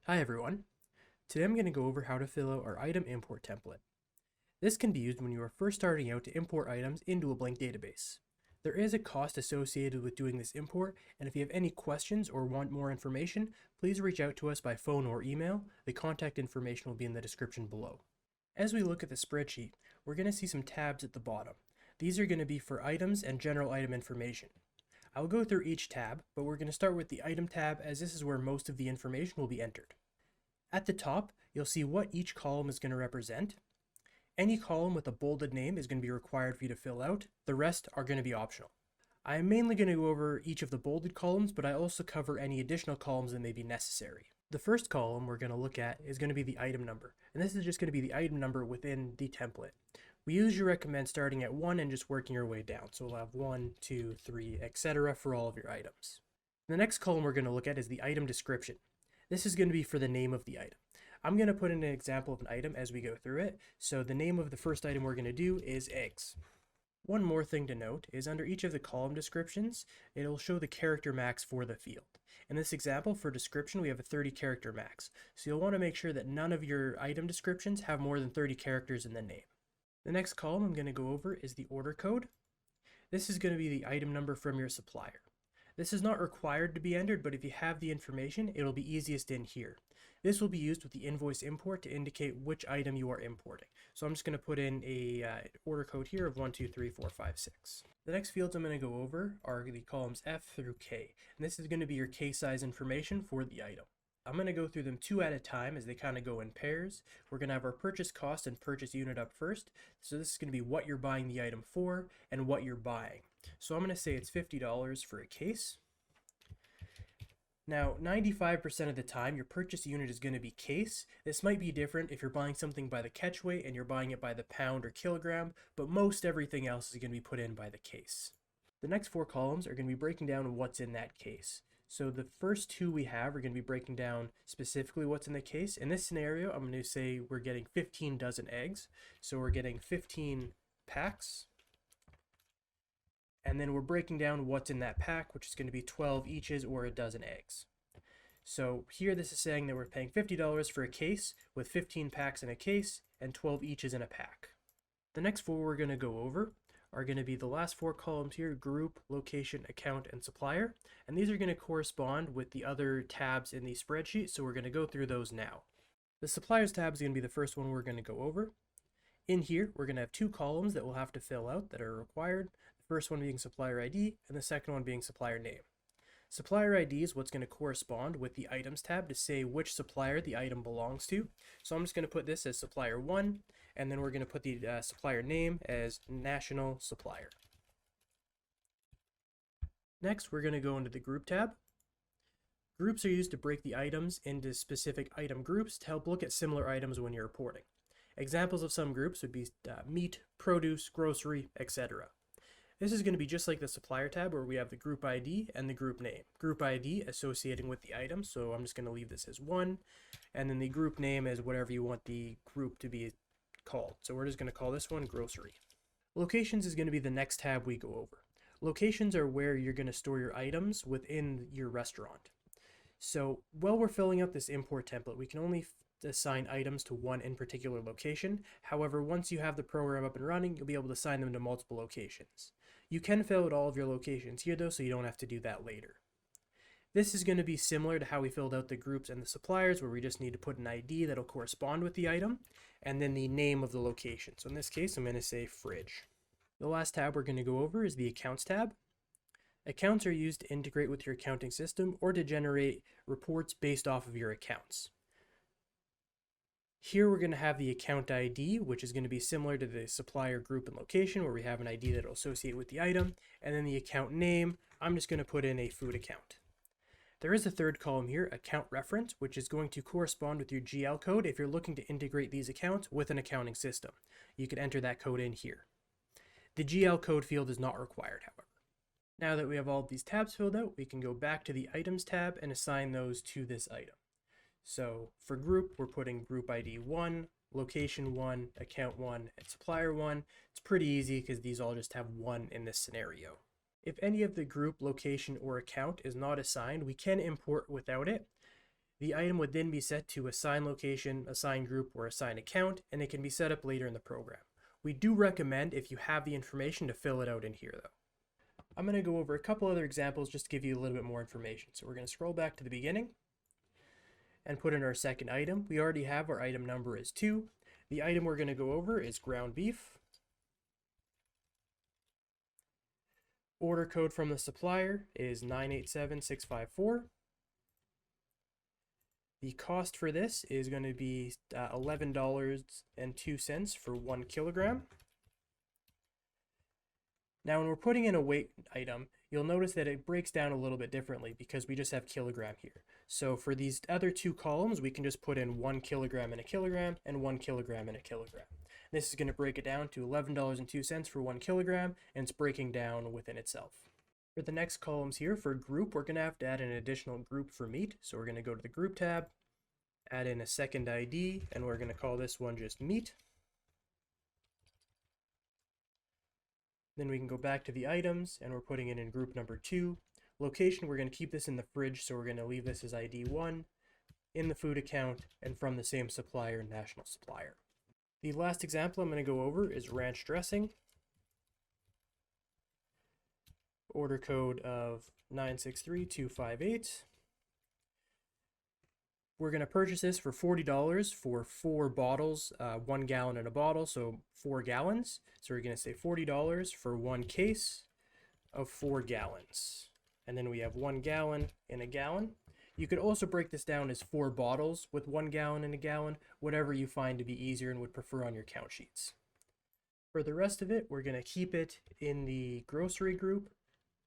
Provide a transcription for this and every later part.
Hi everyone. Today I'm going to go over how to fill out our item import template. This can be used when you are first starting out to import items into a blank database. There is a cost associated with doing this import, and if you have any questions or want more information, please reach out to us by phone or email. The contact information will be in the description below. As we look at the spreadsheet, we're going to see some tabs at the bottom. These are going to be for items and general item information. I will go through each tab, but we're going to start with the item tab as this is where most of the information will be entered. At the top, you'll see what each column is going to represent. Any column with a bolded name is going to be required for you to fill out. The rest are going to be optional. I am mainly going to go over each of the bolded columns, but I also cover any additional columns that may be necessary. The first column we're going to look at is going to be the item number, and this is just going to be the item number within the template. We usually recommend starting at 1 and just working your way down, so we'll have 1, 2, 3, etc. for all of your items. The next column we're going to look at is the item description. This is going to be for the name of the item. I'm going to put in an example of an item as we go through it. So the name of the first item we're going to do is eggs. One more thing to note is under each of the column descriptions, it'll show the character max for the field. In this example, for description, we have a 30 character max. So you'll want to make sure that none of your item descriptions have more than 30 characters in the name. The next column I'm going to go over is the order code. This is going to be the item number from your supplier. This is not required to be entered, but if you have the information, it'll be easiest in here. This will be used with the invoice import to indicate which item you are importing. So I'm just going to put in a order code here of 1, 2, 3, 4, 5, 6. The next fields I'm going to go over are the columns F through K, and this is going to be your case size information for the item. I'm going to go through them two at a time as they kind of go in pairs. We're going to have our purchase cost and purchase unit up first. So this is going to be what you're buying the item for and what you're buying. So I'm going to say it's $50 for a case. Now, 95% of the time, your purchase unit is going to be case. This might be different if you're buying something by the catch weight and you're buying it by the pound or kilogram, but most everything else is going to be put in by the case. The next four columns are going to be breaking down what's in that case. So the first two we have are going to be breaking down specifically what's in the case. In this scenario, I'm going to say we're getting 15 dozen eggs. So we're getting 15 packs. And then we're breaking down what's in that pack, which is going to be 12 eaches or a dozen eggs. So here this is saying that we're paying $50 for a case with 15 packs in a case and 12 eaches in a pack. The next four we're going to go over are going to be the last four columns here: group, location, account, and supplier. And these are going to correspond with the other tabs in the spreadsheet, so we're going to go through those now. The suppliers tab is going to be the first one we're going to go over. In here, we're going to have two columns that we'll have to fill out that are required. The first one being supplier ID and the second one being supplier name. Supplier ID is what's going to correspond with the items tab to say which supplier the item belongs to. So I'm just going to put this as supplier 1, and then we're going to put the supplier name as national supplier. Next, we're going to go into the group tab. Groups are used to break the items into specific item groups to help look at similar items when you're reporting. Examples of some groups would be meat, produce, grocery, etc. This is going to be just like the supplier tab where we have the group ID and the group name. Group ID associating with the item, so I'm just going to leave this as 1, and then the group name is whatever you want the group to be called. So we're just going to call this one grocery. Locations is going to be the next tab we go over. Locations are where you're going to store your items within your restaurant. So while we're filling out this import template, we can only assign items to one in particular location. However, once you have the program up and running, you'll be able to assign them to multiple locations. You can fill out all of your locations here though, so you don't have to do that later. This is going to be similar to how we filled out the groups and the suppliers, where we just need to put an ID that'll correspond with the item, and then the name of the location. So in this case, I'm going to say fridge. The last tab we're going to go over is the accounts tab. Accounts are used to integrate with your accounting system or to generate reports based off of your accounts. Here we're going to have the account ID, which is going to be similar to the supplier group and location, where we have an ID that will associate with the item, and then the account name, I'm just going to put in a food account. There is a third column here, account reference, which is going to correspond with your GL code if you're looking to integrate these accounts with an accounting system. You can enter that code in here. The GL code field is not required, however. Now that we have all of these tabs filled out, we can go back to the items tab and assign those to this item. So for group, we're putting group ID 1, location 1, account 1, and supplier 1. It's pretty easy because these all just have 1 in this scenario. If any of the group, location, or account is not assigned, we can import without it. The item would then be set to assign location, assign group, or assign account, and it can be set up later in the program. We do recommend, if you have the information, to fill it out in here though. I'm going to go over a couple other examples just to give you a little bit more information. So we're going to scroll back to the beginning and put in our second item. We already have our item number is 2. The item we're going to go over is ground beef. Order code from the supplier is 987654. The cost for this is going to be $11.02 for 1 kilogram. Now when we're putting in a weight item, you'll notice that it breaks down a little bit differently because we just have kilogram here. So for these other two columns, we can just put in 1 kilogram in a kilogram and 1 kilogram in a kilogram. This is going to break it down to $11.02 for 1 kilogram, and it's breaking down within itself. For the next columns here, for group, we're going to have to add an additional group for meat. So we're going to go to the group tab, add in a second ID, and we're going to call this one just meat. Then we can go back to the items, and we're putting it in group number 2. Location, we're going to keep this in the fridge, so we're going to leave this as ID 1, in the food account, and from the same supplier, national supplier. The last example I'm going to go over is ranch dressing. Order code of 963258. We're going to purchase this for $40 for 4 bottles, 1 gallon in a bottle, so 4 gallons. So we're going to say $40 for 1 case of 4 gallons. And then we have 1 gallon in a gallon. You could also break this down as 4 bottles with 1 gallon in a gallon, whatever you find to be easier and would prefer on your count sheets. For the rest of it, we're going to keep it in the grocery group,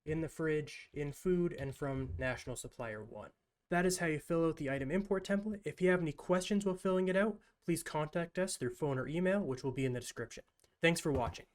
in the fridge, in food, and from National Supplier 1. That is how you fill out the item import template. If you have any questions while filling it out, please contact us through phone or email, which will be in the description. Thanks for watching.